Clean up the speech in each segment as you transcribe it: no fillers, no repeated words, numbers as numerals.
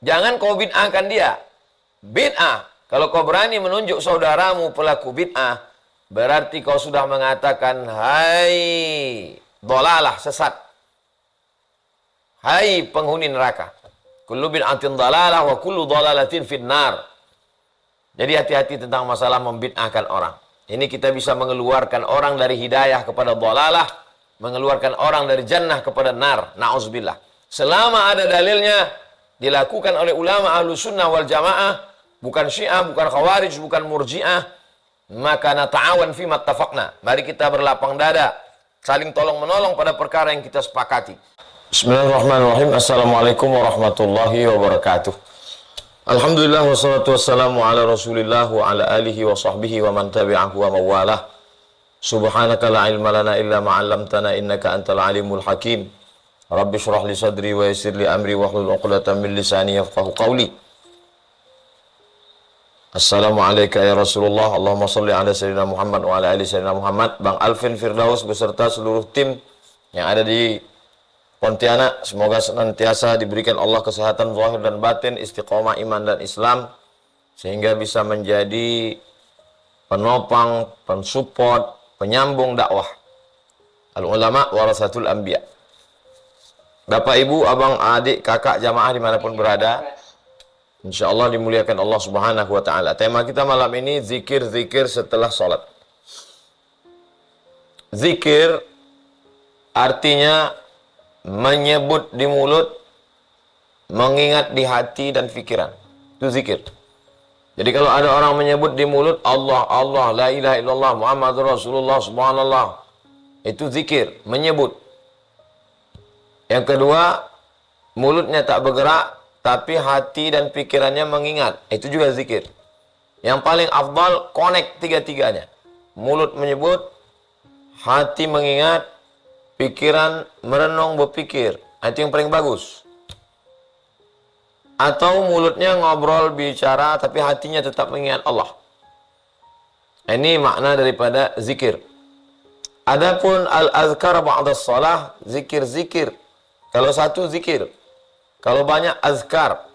Jangan kau bid'ahkan dia. Bid'ah. Kalau kau berani menunjuk saudaramu pelaku bid'ah, berarti kau sudah mengatakan, hai dolalah, sesat. Hai penghuni neraka. Kullu bid'atin dalalah wa kullu dalalatin finnar. Jadi hati-hati tentang masalah membid'ahkan orang. Ini kita bisa mengeluarkan orang dari hidayah kepada dalalah, mengeluarkan orang dari jannah kepada nar. Na'udzubillah. Selama ada dalilnya, dilakukan oleh ulama ahlu sunnah wal jamaah, bukan syiah, bukan khawarij, bukan murji'ah, maka nata'awan fi mattafaqna. Mari kita berlapang dada, saling tolong menolong pada perkara yang kita sepakati. Bismillahirrahmanirrahim. Assalamualaikum warahmatullahi wabarakatuh. Alhamdulillah wassalatu wassalamu ala rasulillah wa ala alihi wa sahbihi wa man tabi'ahu wa mawalah. Subhanaka la ilma lana illa ma'allamtana innaka antal alimul hakim. Rabbi syrah li sadri wa yassir li amri wa hlul 'uqdatam min lisani yafqahu qawli. Assalamualaikum ya Rasulullah. Allahumma salli ala sayyidina Muhammad wa ala ali sayyidina Muhammad. Bang Alvin Firdaus beserta seluruh tim yang ada di Pontianak, semoga senantiasa diberikan Allah kesehatan zahir dan batin, istiqomah iman dan Islam, sehingga bisa menjadi penopang, pensupport, penyambung dakwah. Al-ulama warasatul anbiya. Bapak, ibu, abang, adik, kakak, jamaah dimanapun berada, insya Allah dimuliakan Allah subhanahu wa ta'ala. Tema kita malam ini, zikir-zikir setelah sholat. Zikir artinya menyebut di mulut, mengingat di hati dan pikiran. Itu zikir. Jadi kalau ada orang menyebut di mulut Allah, Allah, la ilaha illallah, Muhammadur Rasulullah, subhanallah, itu zikir, menyebut. Yang kedua, mulutnya tak bergerak, tapi hati dan pikirannya mengingat. Itu juga zikir. Yang paling afdal, connect tiga-tiganya. Mulut menyebut, hati mengingat, pikiran merenung berpikir. Itu yang paling bagus. Atau mulutnya ngobrol, bicara, tapi hatinya tetap mengingat Allah. Ini makna daripada zikir. Adapun al-azkar ba'da shalah, zikir-zikir. Kalau satu zikir, kalau banyak azkar.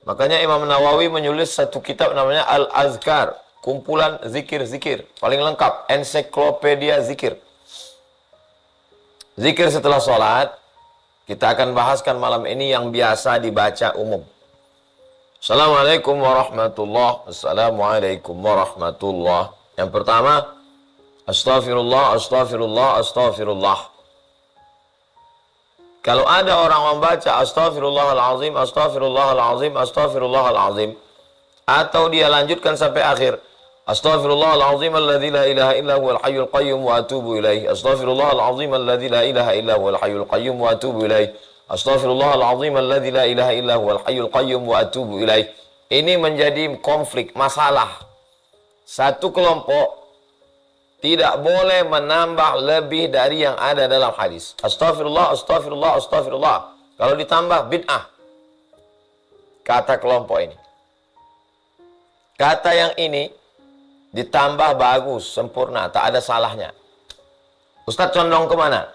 Makanya Imam Nawawi menulis satu kitab namanya Al-Azkar, kumpulan zikir-zikir. Paling lengkap, ensiklopedia zikir. Zikir setelah sholat, kita akan bahaskan malam ini yang biasa dibaca umum. Assalamualaikum warahmatullahi wabarakatuh. Assalamualaikum warahmatullahi wabarakatuh. Yang pertama, astaghfirullah, astaghfirullah, astaghfirullah. Kalau ada orang membaca astaghfirullahalazim, astaghfirullahalazim, astaghfirullahalazim, atau dia lanjutkan sampai akhir, astaghfirullahalazim alladzi la ilaha illa huwal hayyul qayyum wa atubu ilaih. Astaghfirullahalazim alladzi la ilaha illa huwal hayyul qayyum wa atubu ilaih. Astaghfirullahalazim alladzi la ilaha illa huwal hayyul qayyum wa atubu ilaih. Ini menjadi konflik, masalah. Satu kelompok tidak boleh menambah lebih dari yang ada dalam hadis. Astaghfirullah, astaghfirullah, astaghfirullah. Kalau ditambah bid'ah. Kata kelompok ini. Kata yang ini ditambah bagus, sempurna, tak ada salahnya. Ustadz condong kemana?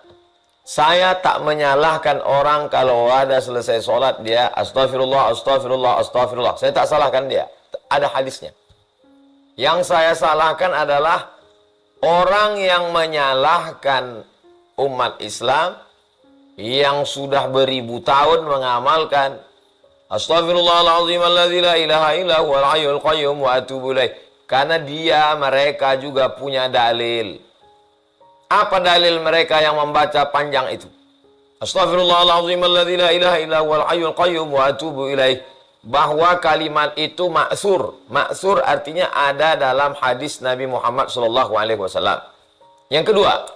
Saya tak menyalahkan orang kalau ada selesai sholat dia astaghfirullah, astaghfirullah, astaghfirullah. Saya tak salahkan dia. Ada hadisnya. Yang saya salahkan adalah orang yang menyalahkan umat Islam yang sudah beribu tahun mengamalkan astaghfirullahaladzim alladzi la ilaha illa huwal hayyul qayyum wa atubu ilaih. Karena mereka juga punya dalil. Apa dalil mereka yang membaca panjang itu? Astaghfirullahaladzim alladzi la ilaha illa huwal hayyul qayyum wa atubu ilaih. Bahwa kalimat itu maksur. Maksur artinya ada dalam hadis Nabi Muhammad SAW. Yang kedua,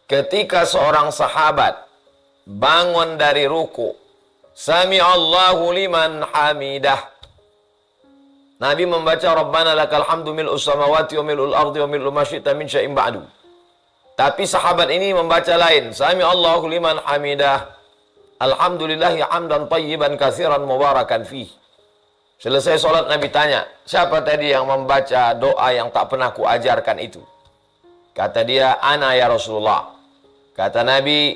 ketika seorang sahabat bangun dari ruku, Sami'allahu liman hamidah. Nabi membaca Rabbana lakal hamdu mil'us samawati wa mil'ul ardi wa mil'u ma syi'ta min syai'in ba'du. Tapi sahabat ini membaca lain. Sami'allahu liman hamidah. Alhamdulillahi hamdan tayyiban katsiran mubarakan fih. Selesai sholat Nabi tanya, siapa tadi yang membaca doa yang tak pernah kuajarkan itu? Kata dia, ana ya Rasulullah. Kata Nabi,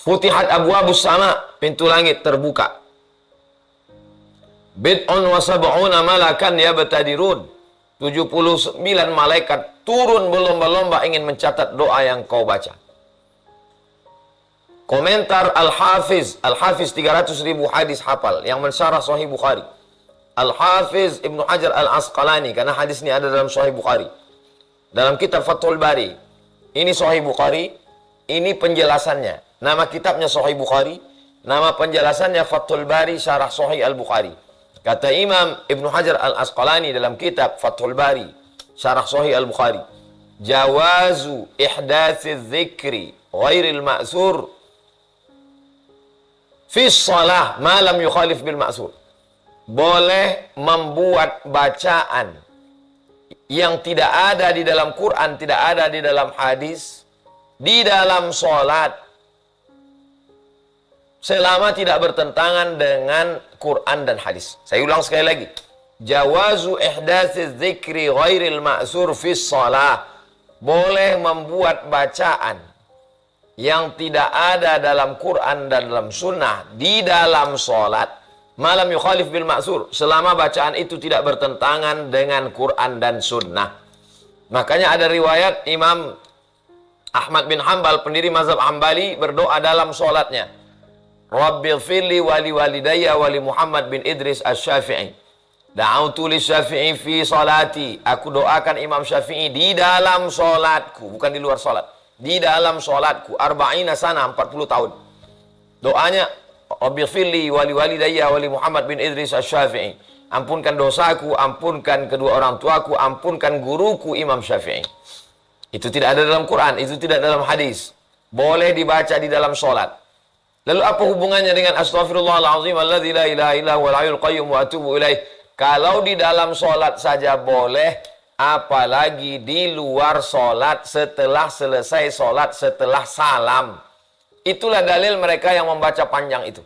Futihat abwabus sama, pintu langit terbuka. Bid'un wa sab'una malakan yabtadirun. 79 malaikat turun berlomba-lomba ingin mencatat doa yang kau baca. Komentar Al-Hafiz 300.000 hadis hafal yang mensyarah Sahih Bukhari. Al-Hafiz Ibnu Hajar Al-Asqalani, karena hadis ini ada dalam Sahih Bukhari. Dalam kitab Fathul Bari. Ini Sahih Bukhari, ini penjelasannya. Nama kitabnya Sahih Bukhari, nama penjelasannya Fathul Bari Syarah Sahih Al-Bukhari. Kata Imam Ibnu Hajar Al-Asqalani dalam kitab Fathul Bari Syarah Sahih Al-Bukhari, jawazu ihdatsi dzikri ghairil ma'sur fi shalah ma lam yukhalif bil ma'sur. Boleh membuat bacaan yang tidak ada di dalam Quran, tidak ada di dalam hadis, di dalam sholat, selama tidak bertentangan dengan Quran dan hadis. Saya ulang sekali lagi. Jawazu ihdatsi dzikri ghairil ma'sur fi shalah. Boleh membuat bacaan yang tidak ada dalam Quran dan dalam sunnah di dalam sholat, malam yukhalif bil ma'sur, selama bacaan itu tidak bertentangan dengan Quran dan sunnah. Makanya ada riwayat Imam Ahmad bin Hanbal, pendiri mazhab Hambali, berdoa dalam sholatnya, Rabbighfirli wali walidayya wali Muhammad bin Idris Asy-Syafi'i. Da'autu li Syafi'i fi salati. Aku doakan Imam Syafi'i di dalam sholatku, bukan di luar sholat. Di dalam sholatku, arba'ina sana, 40 tahun. Doanya, Rabbighfirli wali walidayya wali Muhammad bin Idris Asy-Syafi'i. Ampunkan dosaku, ampunkan kedua orang tuaku, ampunkan guruku Imam Syafi'i. Itu tidak ada dalam Quran, itu tidak dalam hadis. Boleh dibaca di dalam sholat. Lalu apa hubungannya dengan astaghfirullahaladzim alladzi la ilaha illa huwal hayyul qayyum wa atubu ilaih? Kalau di dalam sholat saja boleh, apalagi di luar sholat, setelah selesai sholat, setelah salam. Itulah dalil mereka yang membaca panjang itu.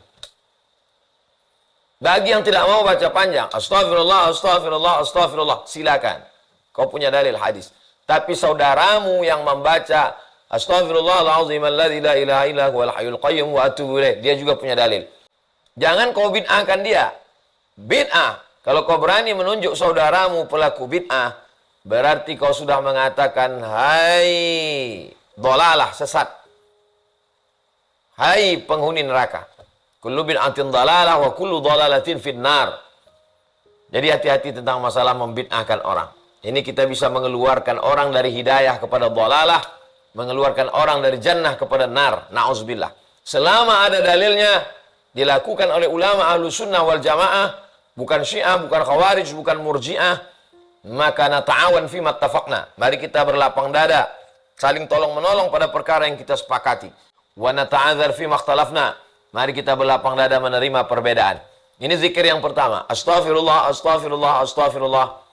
Bagi yang tidak mau baca panjang, astagfirullah, astagfirullah, astagfirullah, silakan. Kau punya dalil hadis. Tapi saudaramu yang membaca astaghfirullahaladzim alladzi la ilaha illa huwal hayyul qayyum wa atubu ilaih, dia juga punya dalil. Jangan kau bid'ahkan dia. Bid'ah. Kalau kau berani menunjuk saudaramu pelaku bid'ah, berarti kau sudah mengatakan, hai dhalalah, sesat. Hai penghuni neraka. Kullu bid'atin dhalalah wa kullu dhalalatin finnar. Jadi hati-hati tentang masalah membid'ahkan orang. Ini kita bisa mengeluarkan orang dari hidayah kepada dhalalah, mengeluarkan orang dari jannah kepada nar. Na'udzubillah. Selama ada dalilnya, dilakukan oleh ulama ahlu sunnah wal jamaah, bukan syiah, bukan khawarij, bukan murjiah, maka nata'awan fima attafaqna. Mari kita berlapang dada, saling tolong-menolong pada perkara yang kita sepakati. Wa nata'adzar fima ikhtalafna. Mari kita berlapang dada menerima perbedaan. Ini zikir yang pertama. Astaghfirullah, astaghfirullah, astaghfirullah.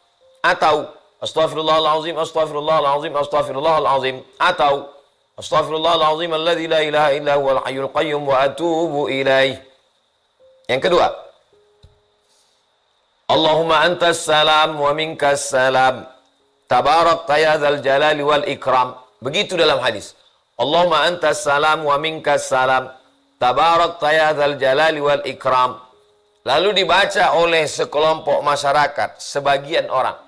Atau astaghfirullahaladzim, astaghfirullahaladzim, astaghfirullahaladzim. Atau astaghfirullahaladzim alladzi la ilaha illa huwal hayyul qayyum wa atubu ilaih. Yang kedua, Allahumma antas salam wa minkas salam. Tabarakta ya dzal jalali wal ikram. Begitu dalam hadis. Allahumma antas salam wa minkas salam. Tabarakta ya dzal jalali wal ikram. Lalu dibaca oleh sekelompok masyarakat, sebagian orang.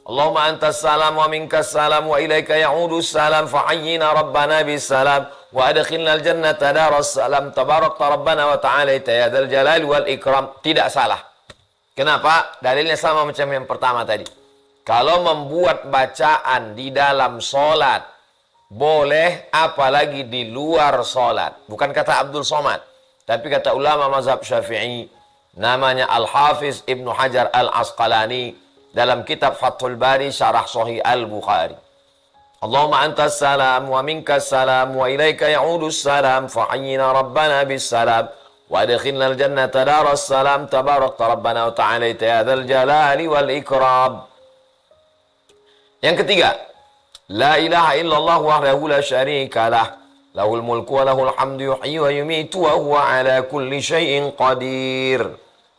Allahumma antas salam wa minkas salam wa ilaika ya'udus salam fahayyina rabbana bis salam wa adkhilnal jannata daras salam tabarakta rabbana wa ta'alaita ya dzal jalali wal ikram. Tidak salah. Kenapa? Dalilnya sama macam yang pertama tadi. Kalau membuat bacaan di dalam sholat, boleh, apalagi di luar sholat. Bukan kata Abdul Somad, tapi kata ulama mazhab Syafi'i, namanya Al-Hafiz Ibnu Hajar Al-Asqalani, dalam kitab Fathul Bari Syarah Sahih Al-Bukhari. Allahumma antas salam wa minkas salam wa ilaika ya'udus salam fahayyina rabbana bis salam wa adkhilnal jannata daras salam tabarakta rabbana wa ta'alaita ya dzal jalali wal ikram. Yang ketiga, la ilaha illallah wahdahu la syarika lah, lahul mulku wa lahul hamdu yuhyi wa yumitu wa huwa ala kulli syai'in qadir.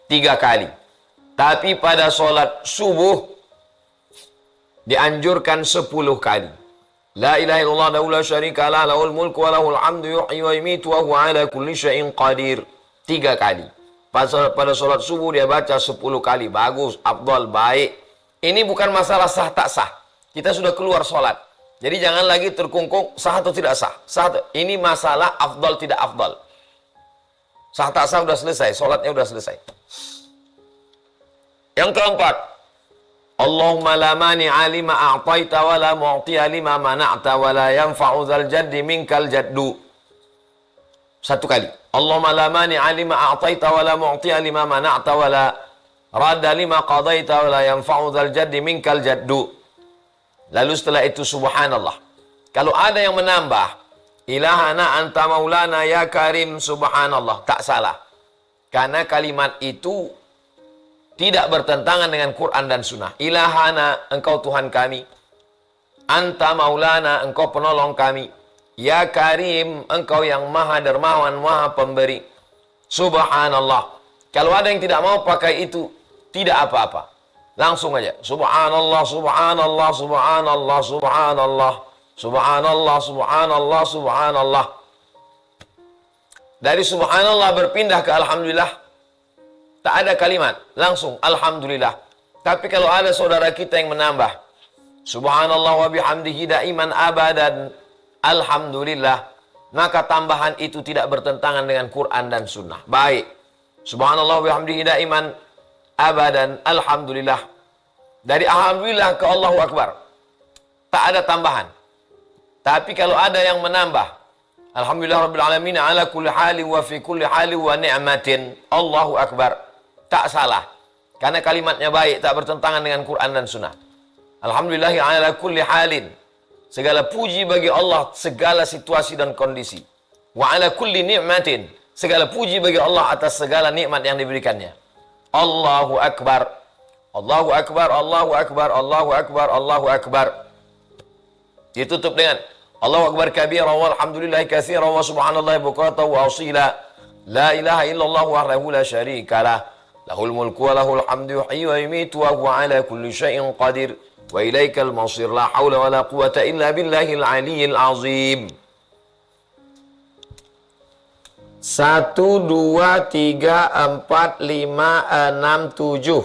3 kali. Tapi pada sholat subuh dianjurkan 10 kali. La ilaha illallah wa la syarika lah, lahul mulku wa lahul hamdu yuhyi wa yumiitu wa huwa ala kulli syai'in qadir. 3 kali. Pada solat subuh dia baca 10 kali. Bagus, afdal, baik. Ini bukan masalah sah tak sah. Kita sudah keluar solat. Jadi jangan lagi terkungkung sah atau tidak sah. Ini masalah afdal tidak afdal. Sah tak sah sudah selesai, solatnya sudah selesai. Yang keempat, Allahumma la mani'a lima a'taita wa la mu'tiya lima mana'ta wa la yanfa'u dzal jaddi minkal jaddu. 1 kali. Allahumma la mani'a lima a'taita wa la mu'tiya lima mana'ta wa la radda lima qadaita wa la yanfa'u dzal jaddi minkal jaddu. Lalu setelah itu subhanallah. Kalau ada yang menambah ilahana anta maulana ya karim subhanallah, tak salah. Karena kalimat itu tidak bertentangan dengan Quran dan Sunnah. Ilahana, engkau Tuhan kami. Anta maulana, engkau penolong kami. Ya karim, engkau yang maha dermawan, maha pemberi. Subhanallah. Kalau ada yang tidak mau pakai itu, tidak apa-apa. Langsung aja. Subhanallah, subhanallah, subhanallah, subhanallah. Subhanallah, subhanallah, subhanallah. Dari subhanallah berpindah ke alhamdulillah. Tak ada kalimat, langsung alhamdulillah. Tapi kalau ada saudara kita yang menambah subhanallah wa bihamdihi daiman abadan alhamdulillah, maka tambahan itu tidak bertentangan dengan Quran dan Sunnah. Baik. Subhanallah wa bihamdihi daiman abadan alhamdulillah. Dari alhamdulillah ke Allahu Akbar. Tak ada tambahan. Tapi kalau ada yang menambah alhamdulillah rabbil alamin ala kulli hali wa fi kulli hali wa ni'matin Allahu Akbar. Tak salah. Karena kalimatnya baik, tak bertentangan dengan Quran dan Sunnah. Alhamdulillahi ala kulli halin. Segala puji bagi Allah, segala situasi dan kondisi. Wa ala kulli ni'matin. Segala puji bagi Allah atas segala nikmat yang diberikannya. Allahu Akbar. Allahu Akbar, Allahu Akbar, Allahu Akbar, Allahu Akbar. Ditutup dengan Allahu Akbar kabira walhamdulillahi katsira wa subhanallahi bukratan wa asila. La ilaha illallah wahdahu la syarikalah. Lahul mulku wa lahul hamdu yuhyi wa yumiitu wa huwa ala kulli syai'in qadir. Wa ilaikal masir la haula wa la quwata illa billahil aliyyil azim. 1, 2, 3, 4, 5, 6, 7.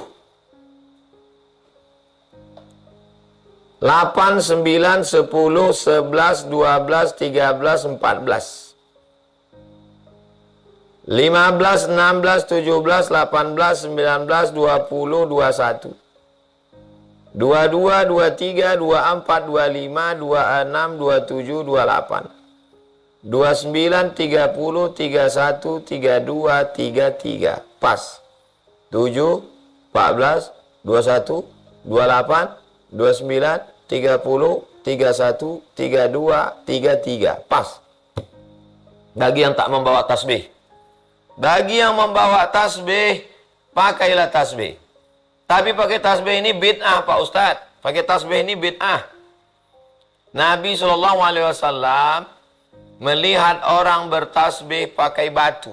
8, 9, 10, 11, 12, 13, 14. 15, 16, 17, 18, 19, 20, 21. 22, 23, 24, 25, 26, 27, 28. 29, 30, 31, 32, 33. Pas. 7, 14, 21, 28, 29, 30, 31, 32, 33. Pas. Bagi yang tak membawa tasbih. Bagi yang membawa tasbih, pakailah tasbih. Tapi pakai tasbih ini bid'ah, Pak Ustadz. Pakai tasbih ini bid'ah. Nabi SAW melihat orang bertasbih pakai batu.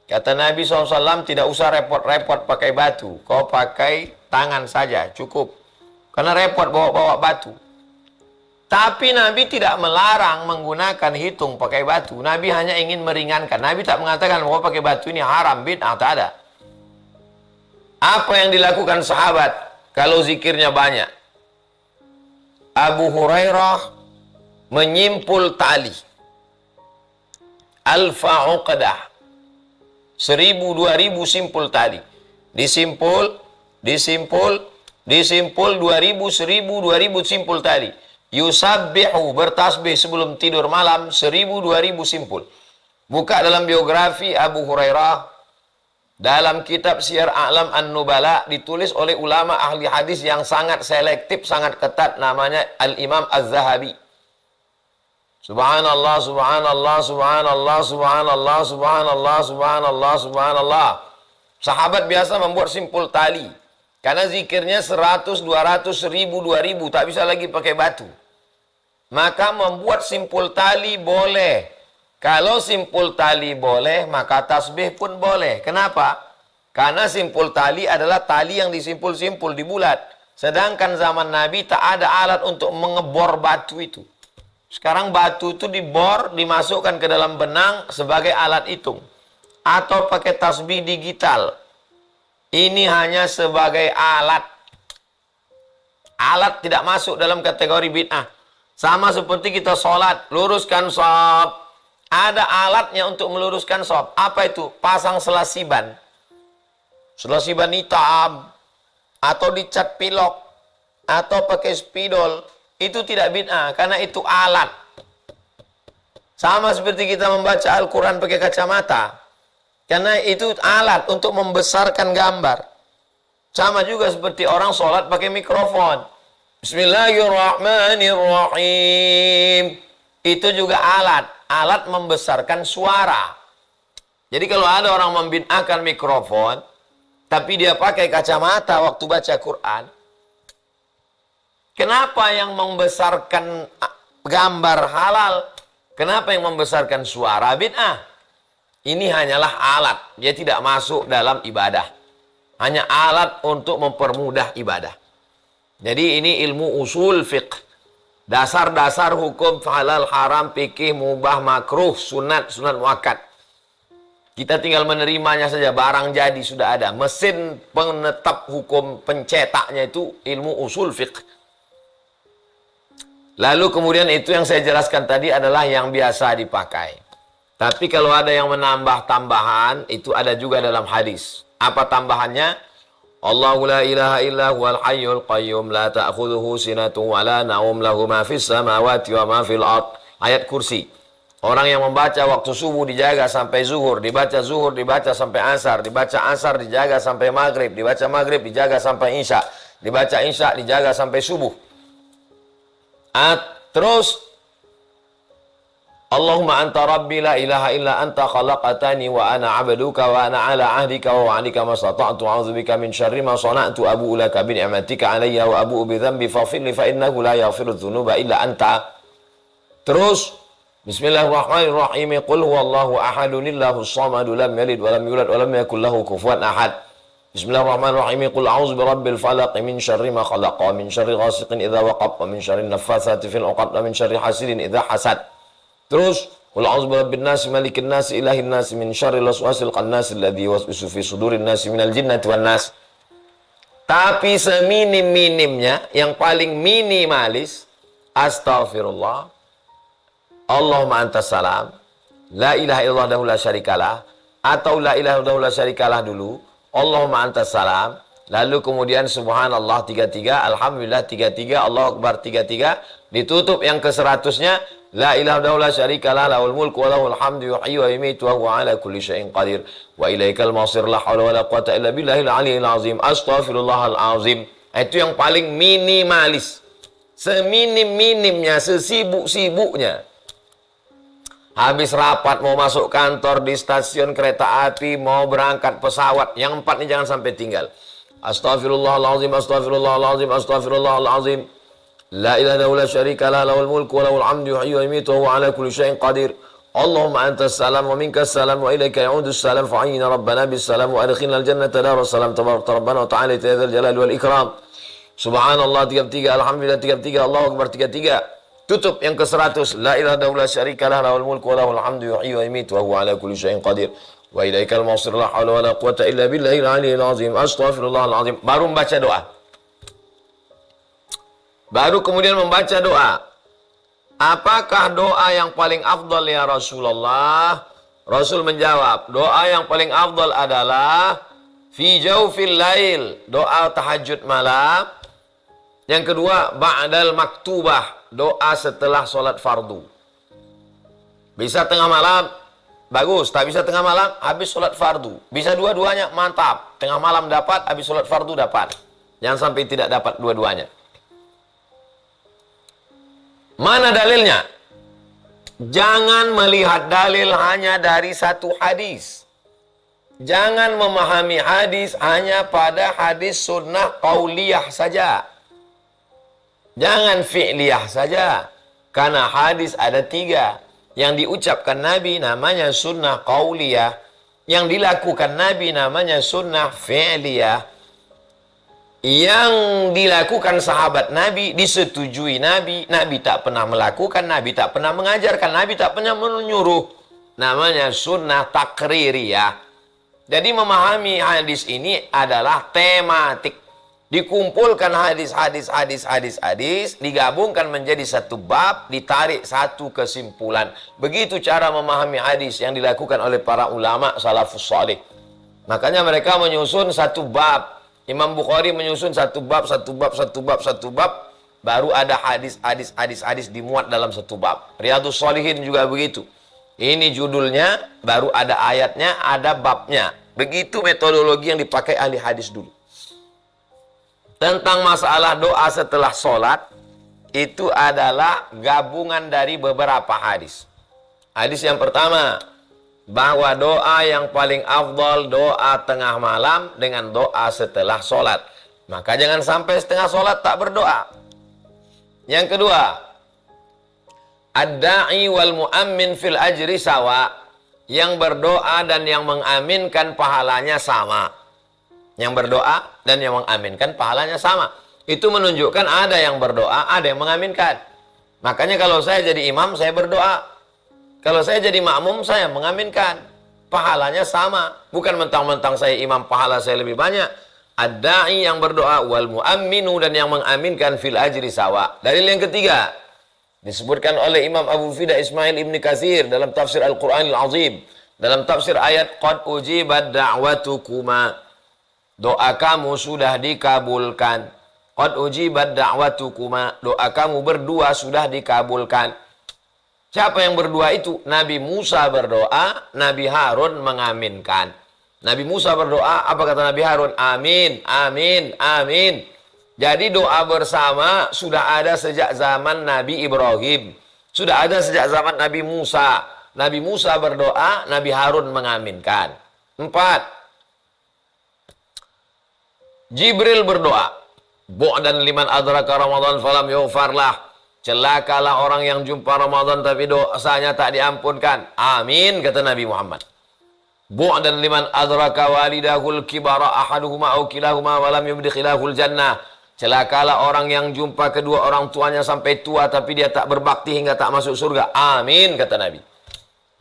Kata Nabi SAW, tidak usah repot-repot pakai batu. Kau pakai tangan saja, cukup. Karena repot bawa-bawa batu. Tapi Nabi tidak melarang menggunakan hitung pakai batu. Nabi hanya ingin meringankan. Nabi tak mengatakan bahwa pakai batu ini haram, bid'ah, tak ada. Apa yang dilakukan sahabat kalau zikirnya banyak? Abu Hurairah menyimpul tali. Alfa uqadah. 1000, 2000 simpul tali. Disimpul, 2000, 1000, 2000 simpul tali. Yusabbihu, bertasbih sebelum tidur malam 1000, 2000 simpul. Buka dalam biografi Abu Hurairah, dalam kitab Syiar A'lam An-Nubala, ditulis oleh ulama ahli hadis yang sangat selektif, sangat ketat, namanya Al-Imam Az-Zahabi. Subhanallah, subhanallah, subhanallah, subhanallah, subhanallah, subhanallah, subhanallah. Sahabat biasa membuat simpul tali. Karena zikirnya 100, 200, 1000, 2000. Tak bisa lagi pakai batu. Maka membuat simpul tali boleh. Kalau simpul tali boleh, maka tasbih pun boleh. Kenapa? Karena simpul tali adalah tali yang disimpul-simpul, dibulat. Sedangkan zaman Nabi tak ada alat untuk mengebor batu itu. Sekarang batu itu dibor, dimasukkan ke dalam benang sebagai alat hitung. Atau pakai tasbih digital. Ini hanya sebagai alat. Alat tidak masuk dalam kategori bid'ah. Sama seperti kita sholat, luruskan shaf. Ada alatnya untuk meluruskan shaf. Apa itu? Pasang selasiban. Selasiban hitam. Atau dicat pilok, atau pakai spidol, itu tidak bid'ah, karena itu alat. Sama seperti kita membaca Al-Quran pakai kacamata, karena itu alat untuk membesarkan gambar. Sama juga seperti orang sholat pakai mikrofon. Bismillahirrahmanirrahim. Itu juga alat membesarkan suara. Jadi kalau ada orang membid'ahkan mikrofon, tapi dia pakai kacamata waktu baca Quran. Kenapa yang membesarkan gambar halal? Kenapa yang membesarkan suara bid'ah? Ini hanyalah alat. Dia tidak masuk dalam ibadah. Hanya alat untuk mempermudah ibadah. Jadi ini ilmu usul fiqh. Dasar-dasar hukum halal, haram, fikih, mubah, makruh, sunat, sunat muakkad. Kita tinggal menerimanya saja, barang jadi sudah ada. Mesin penetap hukum pencetaknya itu ilmu usul fiqh. Lalu kemudian itu yang saya jelaskan tadi adalah yang biasa dipakai. Tapi kalau ada yang menambah tambahan, itu ada juga dalam hadis. Apa tambahannya? Allahu la ilaha illa huwal hayyul qayyum la ta'khudhuhu sinatun wa la naum lahu ma fis samawati wa ma fil ard. Ayat kursi. Orang yang membaca waktu subuh dijaga sampai zuhur, dibaca zuhur dibaca sampai asar, dibaca asar dijaga sampai maghrib, dibaca maghrib dijaga sampai isya, dibaca isya dijaga sampai subuh. Terus Allahumma anta rabbi la ilaha illa anta khalaqatani wa ana abduka wa ana ala ahdika wa wa'dika mastata'tu a'udzubika min syarri ma sana'tu abu'u laka bi ni'matika alayya wa abu'u bi dhanbi faghfir li fa innahu la yaghfiru dzunuba illa anta. Terus Bismillahirrahmanirrahim. Qul huwallahu ahadun illahus samadu lam yalid wa lam yulad wa lam yakul lahu kufuwan ahad. Bismillahirrahmanirrahim. Qul a'udzu birabbil falaq min syarri ma khalaq wa min syarri ghasiqin idza waqab wa min syarri naffatsati fil 'uqad wa min syarri hasidin idza hasad. Terus qul a'udzu birabbin nas malikin nas ilahin nas min syarril waswasil khannas alladzi yuwaswisu fi sudurin nas minal jinnati wan nas. Tapi seminim-minimnya, yang paling minimalis, astaghfirullah, Allahumma antas salam, la ilaha illallah la syarikalah, atau la ilaha illallah la syarikalah dulu, Allahumma antas salam, lalu kemudian subhanallah 33, alhamdulillah 33, Allahu akbar 33, ditutup yang ke-100-nya, la ilaha illallah la syarikalah, lahul mulku wa lahul hamdu yuhyi wa yumiitu wa huwa ala kulli syai'in qadir, wa ilaikal masir, la haula wa la quwwata illa billahil aliyyil azim, astaghfirullahal azim. Itu yang paling minimalis. Seminim-minimnya, sesibuk-sibuknya. Habis rapat, mau masuk kantor, di stasiun kereta api, mau berangkat pesawat, yang 4 ini jangan sampai tinggal. Astaghfirullahalazim, astaghfirullahalazim, astaghfirullahalazim. La ilaha illallah syarikalah, lahul mulku wa lahul hamdu yuhyi wa yumiitu wa huwa ala kulli syai'in qadir. Allahumma antas salam wa minkas salam wa ilaika ya'udus salam fa'ayyina rabbana bis salam wa adkhilnal jannata daras salam tabarakta rabbana wa ta'ala ya dzal jalali wal ikram. Subhanallah 33, alhamdulillah 33, Allahu akbar 33. Tutup yang ke-100. La ilaha illallah syarikalah, lahul mulku wa lahul hamdu yuhyi wa yumiitu wa huwa ala kulli syai'in qadir. Wa ilaikal masir, la haula wa la quwwata illa billahil aliyyil azim. Astaghfirullahal azim. Baru membaca doa. Baru kemudian membaca doa. Apakah doa yang paling afdal ya Rasulullah? Rasul menjawab, doa yang paling afdal adalah fi jawfil lail, doa tahajud malam. Yang kedua, ba'dal maktubah, doa setelah sholat fardu. Bisa tengah malam, bagus. Tak bisa tengah malam, habis sholat fardu. Bisa dua-duanya, mantap. Tengah malam dapat, habis sholat fardu dapat. Jangan sampai tidak dapat dua-duanya. Mana dalilnya? Jangan melihat dalil hanya dari satu hadis. Jangan memahami hadis hanya pada hadis sunnah qauliyah saja. Jangan fi'liyah saja. Karena hadis ada 3. Yang diucapkan Nabi namanya sunnah qauliyah. Yang dilakukan Nabi namanya sunnah fi'liyah. Yang dilakukan sahabat Nabi, disetujui Nabi. Nabi tak pernah melakukan, Nabi tak pernah mengajarkan, Nabi tak pernah menyuruh. Namanya sunnah takririyah. Jadi memahami hadis ini adalah tematik. Dikumpulkan hadis, digabungkan menjadi satu bab, ditarik satu kesimpulan. Begitu cara memahami hadis yang dilakukan oleh para ulama salafus salih. Makanya mereka menyusun satu bab. Imam Bukhari menyusun satu bab, baru ada hadis dimuat dalam satu bab. Riyadhus Shalihin juga begitu. Ini judulnya, baru ada ayatnya, ada babnya. Begitu metodologi yang dipakai ahli hadis dulu. Tentang masalah doa setelah sholat, itu adalah gabungan dari beberapa hadis. Hadis yang pertama, bahwa doa yang paling afdal doa tengah malam dengan doa setelah sholat. Maka jangan sampai setengah sholat tak berdoa. Yang kedua, ad-da'i wal mu'ammin fil ajri sawa. Yang berdoa dan yang mengaminkan pahalanya sama. Yang berdoa dan yang mengaminkan pahalanya sama. Itu menunjukkan ada yang berdoa, ada yang mengaminkan. Makanya kalau saya jadi imam, saya berdoa. Kalau saya jadi makmum, saya mengaminkan. Pahalanya sama. Bukan mentang-mentang saya imam, pahala saya lebih banyak. Ad-da'i yang berdoa, wal mu'amminu dan yang mengaminkan fil ajri sawa. Dalil yang ketiga, disebutkan oleh Imam Abu Fida Ismail Ibn Katsir dalam tafsir Al-Quranil Azim. Dalam tafsir ayat, qad ujibat da'watukuma. Doa kamu sudah dikabulkan. Qad ujibat da'watukuma. Doa kamu berdua sudah dikabulkan. Siapa yang berdua itu? Nabi Musa berdoa, Nabi Harun mengaminkan. Nabi Musa berdoa, apa kata Nabi Harun? Amin, amin, amin. Jadi doa bersama sudah ada sejak zaman Nabi Ibrahim. Sudah ada sejak zaman Nabi Musa. Nabi Musa berdoa, Nabi Harun mengaminkan. 4. Jibril berdoa. Bu'dan liman adraka Ramadan falam yughfarlah. Celakalah orang yang jumpa Ramadan tapi dosanya tak diampunkan. Amin, kata Nabi Muhammad. Bu'dan liman adraka walidahul kibara ahaduhuma aw kilahuma wa lam yudkhilahul jannah. Celakalah orang yang jumpa kedua orang tuanya sampai tua tapi dia tak berbakti hingga tak masuk surga. Amin, kata Nabi.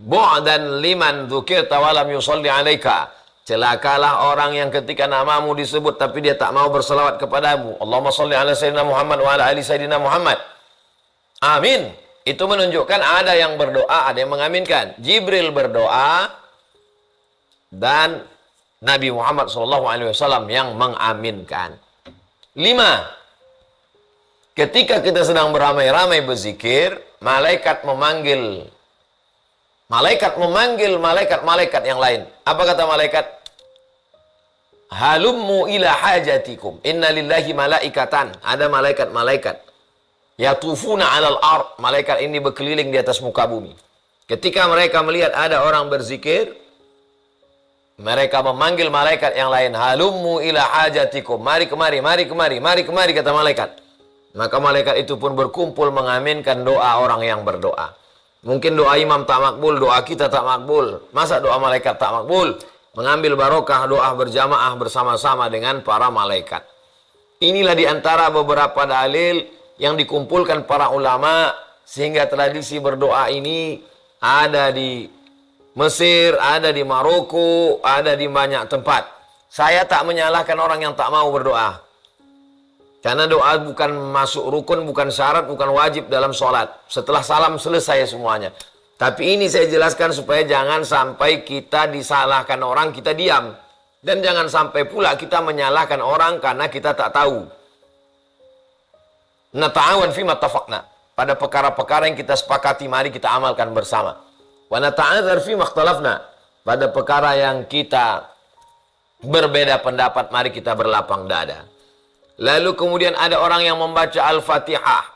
Bu'dan liman dzukirta wa lam yusalli 'alaika. Celakalah orang yang ketika namamu disebut tapi dia tak mau berselawat kepadamu. Allahumma shalli ala sayyidina Muhammad wa ala ali sayyidina Muhammad. Amin. Itu menunjukkan ada yang berdoa, ada yang mengaminkan. Jibril berdoa dan Nabi Muhammad SAW yang mengaminkan. 5. Ketika kita sedang beramai-ramai berzikir, malaikat memanggil malaikat yang lain. Apa kata malaikat? Halummu ila hajatikum. Inna lillahi malaikatan. Ada malaikat-malaikat. Yatufuna 'alal ard. Malaikat ini berkeliling di atas muka bumi. Ketika mereka melihat ada orang berzikir, mereka memanggil malaikat yang lain. Halummu ila hajatikum. Mari kemari, mari kemari, mari kemari, kata malaikat. Maka malaikat itu pun berkumpul mengaminkan doa orang yang berdoa. Mungkin doa imam tak makbul, doa kita tak makbul. Masa doa malaikat tak makbul? Mengambil barokah doa berjamaah bersama-sama dengan para malaikat. Inilah diantara beberapa dalil yang dikumpulkan para ulama sehingga tradisi berdoa ini ada di Mesir, ada di Maroko, ada di banyak tempat. Saya tak menyalahkan orang yang tak mau berdoa. Karena doa bukan masuk rukun, bukan syarat, bukan wajib dalam sholat. Setelah salam selesai semuanya. Tapi ini saya jelaskan supaya jangan sampai kita disalahkan orang, kita diam. Dan jangan sampai pula kita menyalahkan orang karena kita tak tahu. Nata'awan fima tafaqna. Pada perkara-perkara yang kita sepakati, mari kita amalkan bersama. Wa nata'adzar fima ikhtalafna. Pada perkara yang kita berbeda pendapat, mari kita berlapang dada. Lalu kemudian ada orang yang membaca Al-Fatihah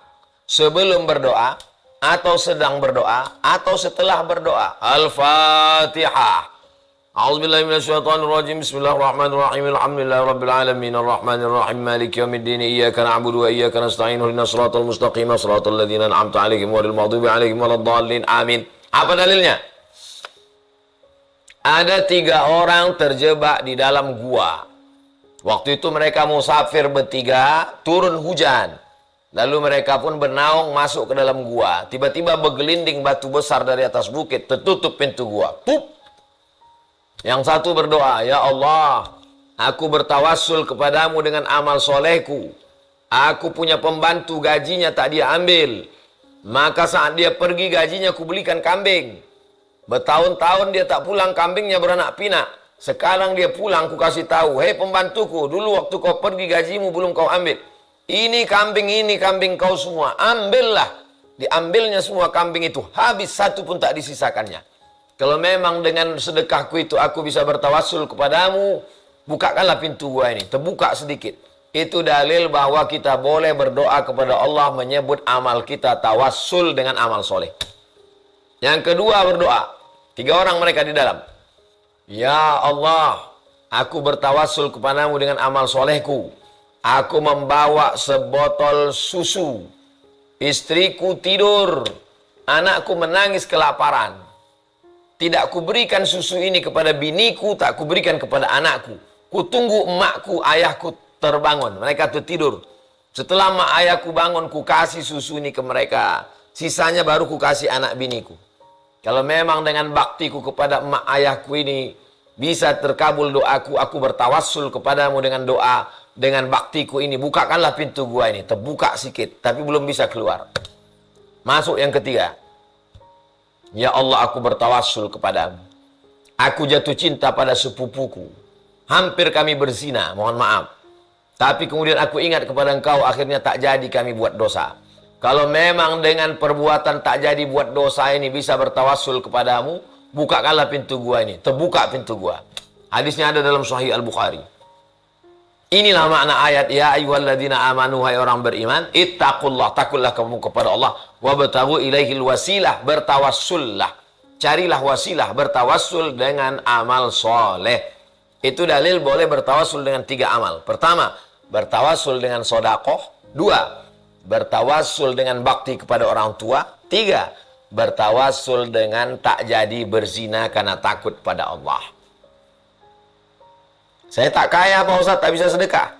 sebelum berdoa, atau sedang berdoa, atau setelah berdoa. Al-Fatihah. A'udzubillahi minasyaitonirrajim. Bismillahirrahmanirrahim. Alhamdulillahirabbil alamin arrahmanir rahim maliki yaumiddin iyyaka na'budu wa iyyaka nasta'in ihdinas siratal mustaqim siratal ladzina an'amta 'alaihim ghairil maghdubi 'alaihim waladdallin. Amin. Apa dalilnya? Ada 3 orang terjebak di dalam gua. Waktu itu mereka musafir bertiga, turun hujan. Lalu mereka pun bernaung masuk ke dalam gua. Tiba-tiba bergelinding batu besar dari atas bukit, tertutup pintu gua. Pup! Yang satu berdoa, "Ya Allah, aku bertawassul kepadamu dengan amal solehku. Aku punya pembantu, gajinya tak dia ambil. Maka saat dia pergi, gajinya ku belikan kambing. Bertahun-tahun dia tak pulang, kambingnya beranak pinak. Sekarang dia pulang, ku kasih tahu, hei pembantuku, dulu waktu kau pergi gajimu belum kau ambil. Ini kambing kau semua. Ambillah." Diambilnya semua kambing itu. Habis, satu pun tak disisakannya. Kalau memang dengan sedekahku itu aku bisa bertawassul kepadamu, bukakanlah pintu gua ini. Terbuka sedikit. Itu dalil bahwa kita boleh berdoa kepada Allah menyebut amal kita tawassul dengan amal soleh. Yang kedua berdoa. 3 orang mereka di dalam. "Ya Allah, aku bertawassul kepadamu dengan amal solehku. Aku membawa sebotol susu. Istriku tidur. Anakku menangis kelaparan. Tidak kuberikan susu ini kepada biniku, tak kuberikan kepada anakku. Kutunggu emakku, ayahku terbangun." Mereka tertidur. "Setelah emak ayahku bangun, ku kasih susu ini ke mereka. Sisanya baru ku kasih anak biniku." Kalau memang dengan baktiku kepada emak ayahku ini bisa terkabul doaku, aku bertawassul kepadamu dengan doa, dengan baktiku ini, bukakanlah pintu gua ini. Terbuka sikit, tapi belum bisa keluar. Masuk yang ketiga. "Ya Allah, aku bertawassul kepadamu. Aku jatuh cinta pada sepupuku. Hampir kami berzina, mohon maaf. Tapi kemudian aku ingat kepada engkau, akhirnya tak jadi kami buat dosa. Kalau memang dengan perbuatan tak jadi buat dosa ini bisa bertawassul kepadamu, bukakanlah pintu gua ini." Terbuka pintu gua. Hadisnya ada dalam Sahih Al-Bukhari. Inilah makna ayat, "Ya ayyuhalladzina amanu," hai orang beriman, "ittaqullah," takutlah kamu kepada Allah, "wabtaghu ilaihil wasilah," bertawassullah. Carilah wasilah, bertawassul dengan amal soleh. Itu dalil boleh bertawassul dengan 3 amal. Pertama, bertawassul dengan sedekah. 2, bertawassul dengan bakti kepada orang tua. 3, bertawassul dengan tak jadi berzina karena takut pada Allah. "Saya tak kaya Pak Ustaz, tak bisa sedekah.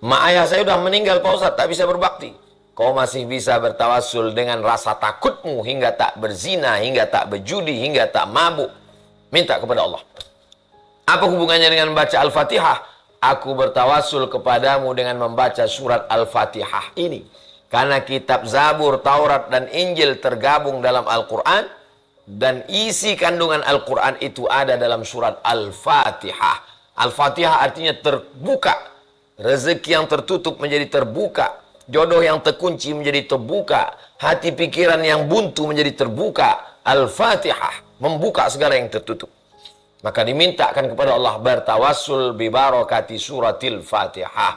Mak ayah saya sudah meninggal Pak Ustaz, tak bisa berbakti." Kau masih bisa bertawassul dengan rasa takutmu hingga tak berzina, hingga tak berjudi, hingga tak mabuk. Minta kepada Allah. Apa hubungannya dengan membaca Al-Fatihah? Aku bertawassul kepadamu dengan membaca surat Al-Fatihah ini. Karena kitab Zabur, Taurat, dan Injil tergabung dalam Al-Quran. Dan isi kandungan Al-Quran itu ada dalam surat Al-Fatihah. Al-Fatihah artinya terbuka. Rezeki yang tertutup menjadi terbuka. Jodoh yang terkunci menjadi terbuka. Hati pikiran yang buntu menjadi terbuka. Al-Fatihah membuka segala yang tertutup. Maka dimintakan kepada Allah bertawassul bi barakati suratil Fatihah.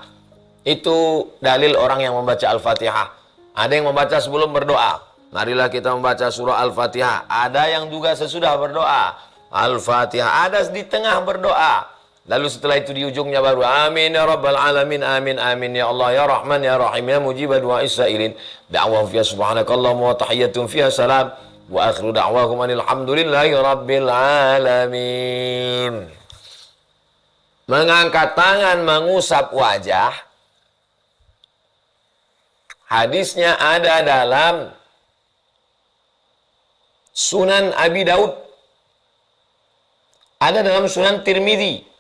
Itu dalil orang yang membaca Al-Fatihah. Ada yang membaca sebelum berdoa. Marilah kita membaca surah Al-Fatihah. Ada yang juga sesudah berdoa. Al-Fatihah. Ada di tengah berdoa. Lalu setelah itu di ujungnya baru amin ya rabbal alamin, amin amin ya Allah ya Rahman ya Rahim ya mujibah du'a isailin. Da'wahum fiha subhanakallahumma wa tahiyyatuhum fiha salam. Wa akhiru da'wahum alhamdulillahi rabbil alamin. Mengangkat tangan, mengusap wajah. Hadisnya ada dalam Sunan Abi Daud. Ada dalam Sunan Tirmidzi.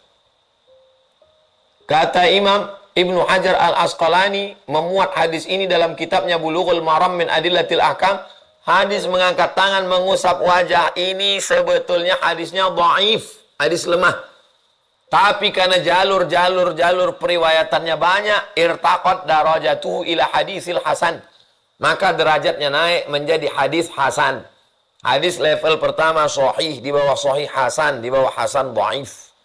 Kata Imam Ibnu Hajar Al-Asqalani memuat hadis ini dalam kitabnya Bulughul Maram min Adillatil Ahkam. Hadis mengangkat tangan, mengusap wajah ini sebetulnya hadisnya dhaif, hadis lemah. Tapi karena jalur periwayatannya banyak, irtaqat darajatuhu ila hadisil hasan. Maka derajatnya naik menjadi hadis hasan. Hadis level pertama sahih, di bawah sahih hasan, di bawah hasan dhaif.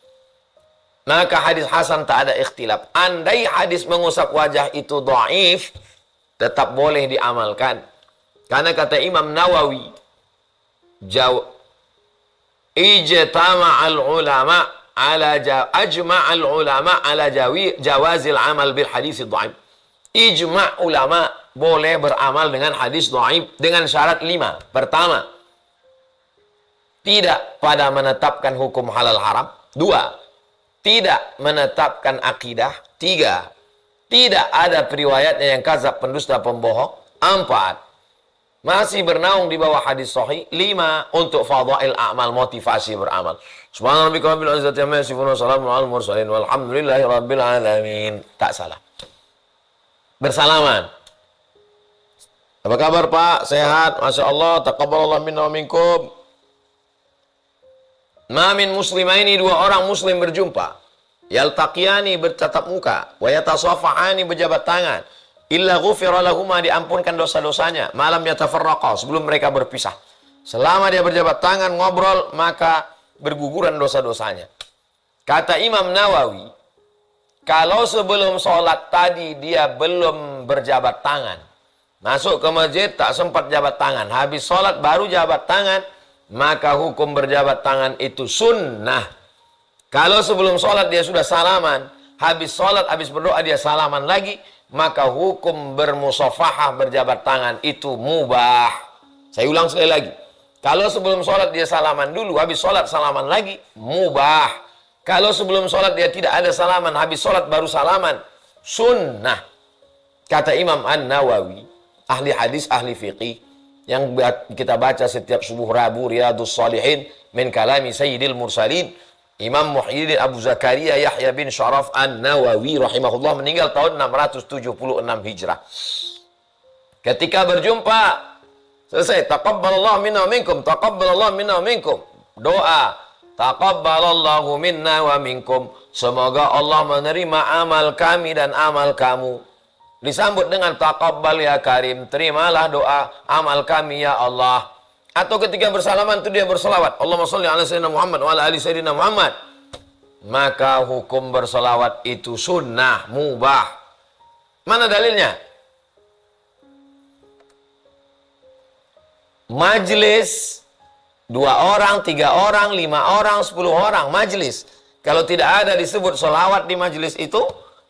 Maka hadis hasan tak ada ikhtilaf. Andai hadis mengusap wajah itu dhaif, tetap boleh diamalkan. Karena kata Imam Nawawi, ijtama'al ulama ajma'al ulama ala jawazil amal bil hadis dhaif. Ijma' ulama boleh beramal dengan hadis dhaif dengan syarat 5. Pertama, tidak pada menetapkan hukum halal haram. 2, tidak menetapkan akidah. 3, tidak ada periwayatnya yang kadzab, pendusta, pembohong. 4, masih bernaung di bawah hadis sahih. 5, untuk fadhail a'mal, motivasi beramal. Subhana rabbika rabbil izzati amma yasifun wa salamun alal mursalin walhamdulillahi rabbil alamin. Tak salah. Bersalaman. Apa kabar Pak? Sehat? Masya Allah. Taqabbalallah minna wa minkum. Ma min muslimaini, 2 orang muslim berjumpa. Yaltaqiyani, bertatap muka. Wa yatasafahani, berjabat tangan. Illa ghufira lahuma, diampunkan dosa-dosanya. Malam yatafarraqa, sebelum mereka berpisah. Selama dia berjabat tangan, ngobrol, maka berguguran dosa-dosanya. Kata Imam Nawawi, kalau sebelum sholat tadi dia belum berjabat tangan, masuk ke masjid tak sempat jabat tangan, habis sholat baru jabat tangan, maka hukum berjabat tangan itu sunnah. Kalau sebelum sholat dia sudah salaman, habis sholat, habis berdoa dia salaman lagi, maka hukum bermusafahah, berjabat tangan itu mubah. Saya ulang sekali lagi. Kalau sebelum sholat dia salaman dulu, habis sholat salaman lagi, mubah. Kalau sebelum sholat dia tidak ada salaman, habis sholat baru salaman, sunnah. Kata Imam An-Nawawi, ahli hadis, ahli fiqih, yang kita baca setiap subuh Rabu, Riyadhus Shalihin, min kalami Sayyidil Mursalin, Imam Muhyiddin Abu Zakaria Yahya bin Syaraf An-Nawawi rahimahullah, meninggal tahun 676 Hijrah. Ketika berjumpa, selesai, taqabbalallahu minna wa minkum, taqabbalallahu minna wa minkum. Doa, taqabbalallahu minna wa minkum. Semoga Allah menerima amal kami dan amal kamu. Disambut dengan taqabbal ya karim, terimalah doa amal kami ya Allah. Atau ketika bersalaman itu dia berselawat, Allahumma sholli ala sayyidina Muhammad wa ala ali sayyidina Muhammad. Maka hukum berselawat itu sunnah, mubah. Mana dalilnya? Majlis 2 orang, 3 orang, 5 orang, 10 orang, majlis. Kalau tidak ada disebut selawat di majlis itu,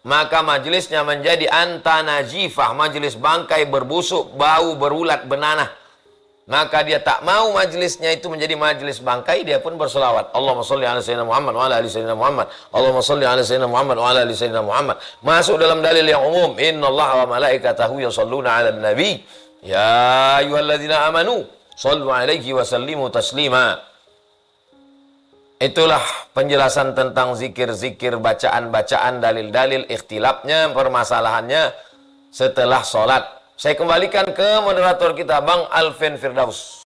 maka majlisnya menjadi antanajifah, majlis bangkai berbusuk, bau berulat benanah. Maka dia tak mau majlisnya itu menjadi majlis bangkai, dia pun berselawat. Allahumma sholli ala sayyidina Muhammad wa ala ali sayyidina Muhammad. Allahumma sholli ala sayyidina Muhammad wa ala ali sayyidina Muhammad. Masuk dalam dalil yang umum, innallaha wa malaikatahu yashalluna 'alan nabi. Ya ayyuhalladzina amanu shallu 'alaihi wa sallimu taslima. Itulah penjelasan tentang zikir-zikir, bacaan-bacaan, dalil-dalil, ikhtilafnya, permasalahannya setelah sholat. Saya kembalikan ke moderator kita, Bang Alvin Firdaus.